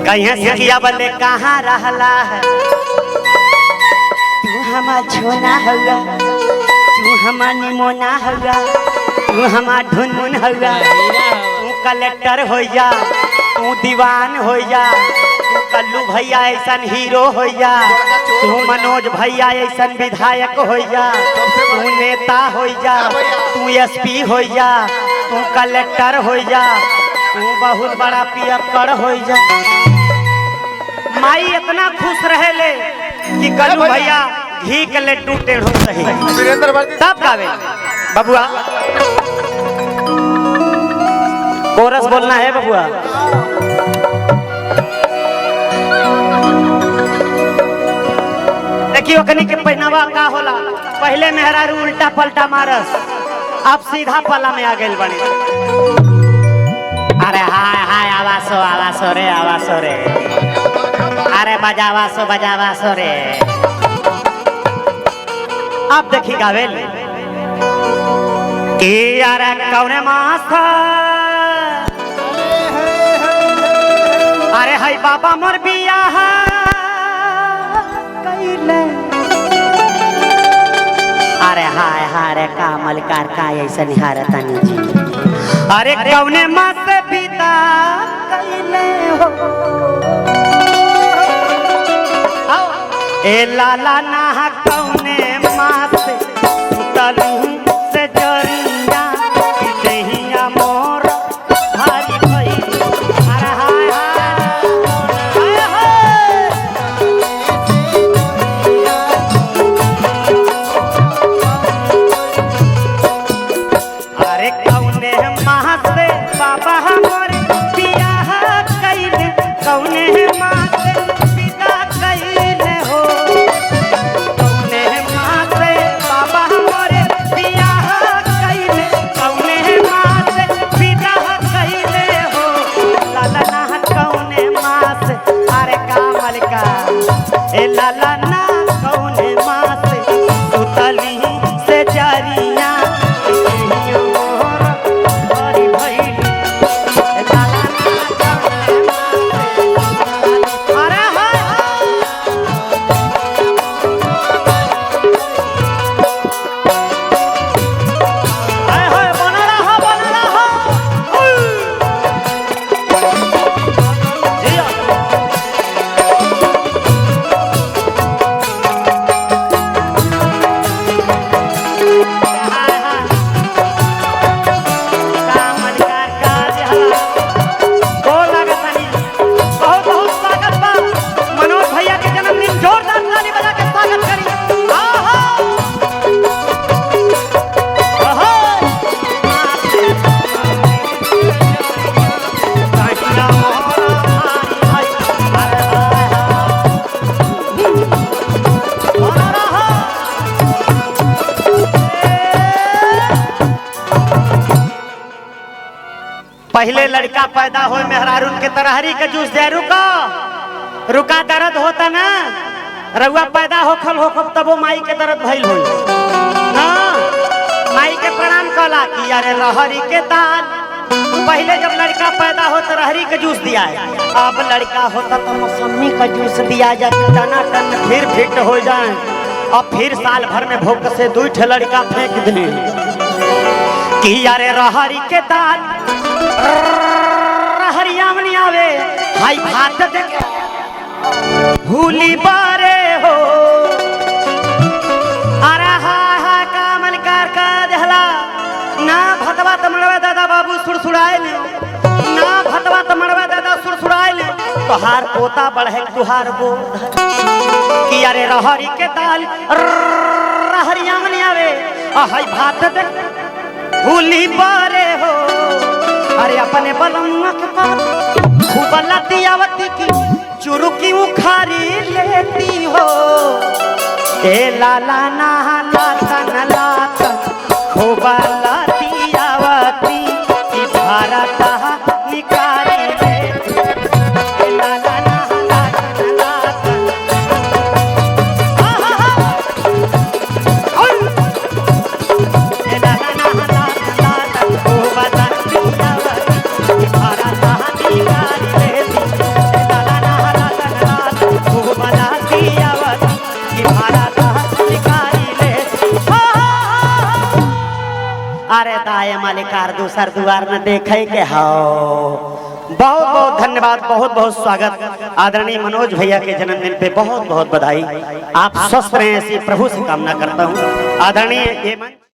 कहीं सिकिया बल्ले कहाँ रहला है तू हमार छोना होगा तू हमार निमोना होगा तू हमार ढुनमुन होगा तू कलेक्टर हो जा तू दीवान हो जा तू कल्लू भैया ऐसन हीरो हो जा तू मनोज भैया ऐसन विधायक हो जा तू नेता हो जा तू एसपी हो जा तू कलेक्टर हो जा तू बहुत बड़ा पियक्कड़ हो जा। माई इतना खुश रहे ले कि कल्लू भैया घी के लड्डू टेढ़ो सही सब गावे। बबुआ कोरस बोलना है बबुआ। देखियो कनी के पहनावा का होला, पहले मेहरारू उल्टा पलटा मारस, अब सीधा पला में आ गए बने। अरे हाय हाय आवासो रे अरे बजावासो रे। अब देखी गावेल कि अरे कौने मास्टर अरे हाय बाबा मोर बियाह कैले। अरे हाय हाय रे कामल कार का ऐसा निहारतानी जी। अरे कौने माँ से पिता कैले हो ए लाला ना कौने माँ से तलू से जरिया दहिया मोर भारी भई। अरे हाय हाय हाय अरे कौने माँ से बाबा हमर बियाह कैले कौने माँ से पिता कैले हो कौने माँ से बाबा हमर बियाह कैले कौने माँ से पिता कैले हो लाला ना कौने माँ से। अरे कामल का ए लाला ना कौने माँ से सुतली से जरिया पहले लड़का पैदा हो मेहरारून के तरहरी के जूस दे रुका दर्द होता ना रउआ पैदा होखल तबो माई के दर्द भइल हो ना माई के प्रणाम कला कि अरे रहरी के दाल। पहले जब लड़का पैदा हो तो रहरी के जूस दिया है, अब लड़का होता तो मौसमी का जूस दिया जाता टना टन फिर फिट हो जाए। अब फिर साल भर में भूख से 2 ठे लड़का फेंक दिली कि अरे रहरी के दाल हरियाम नहीं आवे हाई भात देखे भूली बारे हो। अरे हाय हाय कामल कार का देहला ना भतवा तमड़वा दादा बाबू सुरसुराए ले ना भतवा तमड़वा दादा सुरसुराए ले तोहार पोता बढ़े तुहार गो कि अरे रहरी के दाल हरियाम नहीं आवे हाई भात देखे भूली बारे हो। अरे अपने बलम्मा के पास खूब लाती आवती की चुरुकी उखारी लेती हो ए लाला ना लाता खूब लाती आवती की भारत निकाली लेती ए लाला ना अरे दाए मालिकार दूसर दुआर न देखे के हो। बहुत बहुत धन्यवाद, बहुत बहुत स्वागत। आदरणीय मनोज भैया के जन्मदिन पे बहुत बहुत बधाई। आप स्वस्थ रहें ऐसी प्रभु से कामना करता हूँ। आदरणीय